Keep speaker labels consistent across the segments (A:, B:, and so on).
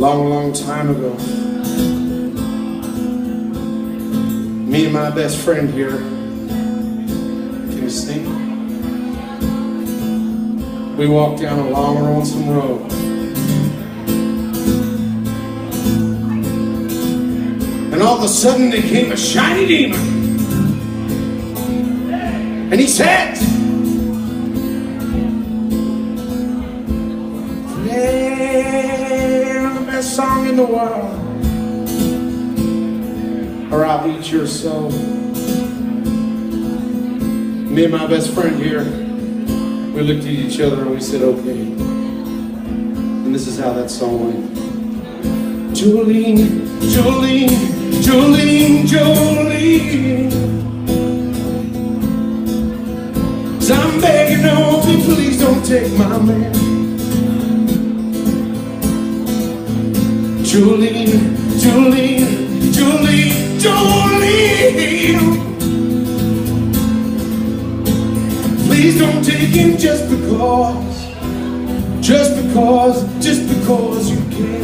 A: long, long time ago, me and my best friend here, can you sing? We walked down a long, lonesome road. And all of a sudden there came a shiny demon. And he said, play the best song in the world, or I'll eat your soul. Me and my best friend here, we looked at each other and we said, okay. And this is how that song went. Jolene, Jolene, Jolene, Jolene, 'cause I'm begging of you, please don't take my man. Jolene, Jolene, Jolene, Jolene, please don't take him just because you can.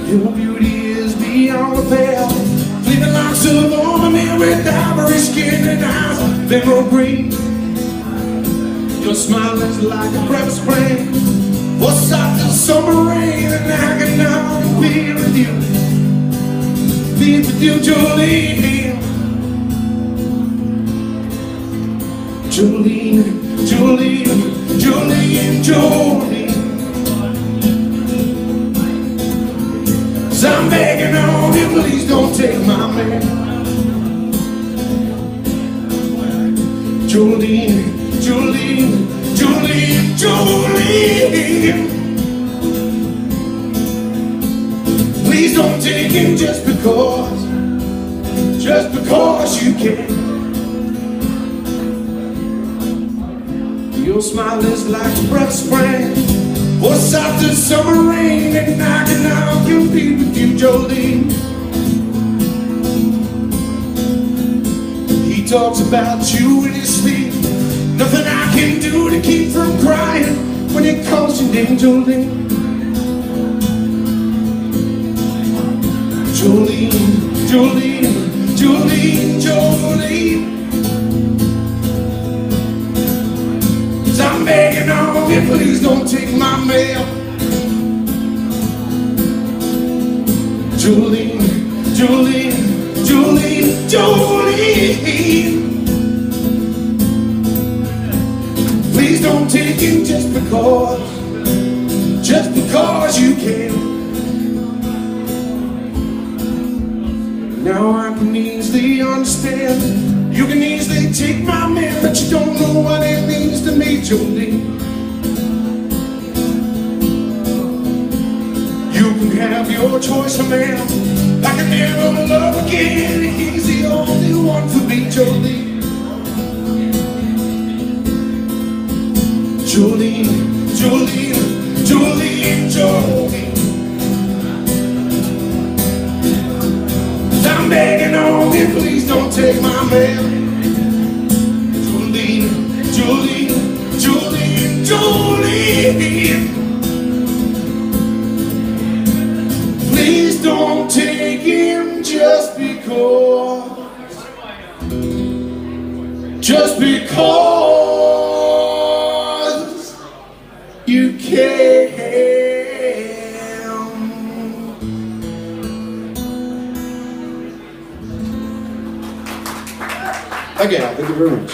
A: Your beauty is beyond repair, fleeting locks of ornament with ivory skin and eyes of emerald green. Your smile is like a breath of spring, or soft as summer rain, and I can now be with you, Jolene. Jolene, Jolene, Jolene, Jolene, 'cause I'm begging on you, please don't take my man. Jolene, Jolene, Jolene, Jolene, please don't take him just because you can. Your smile is like a breath of spring, or soft as summer rain, and I can now compete with you, Jolene. He talks about you in his sleep, nothing I can do to keep from crying when he calls your name, Jolene. Jolene, Jolene, Jolene, Jolene, I'm begging on you, please don't take my mail. Jolene, Jolene, Jolene, Jolene, please don't take him just because you can. Now I can easily understand, you can easily take my man, but you don't know what it means to me, Jolene. You can have your choice of man, I can never love again. He's the only one for me, Jolene. Jolene, Jolene, Jolene, Jolene, I'm begging on you, please don't take my man. Jolene, Jolene, Jolene, Jolene, please don't take him just because you can. Again, thank you very much.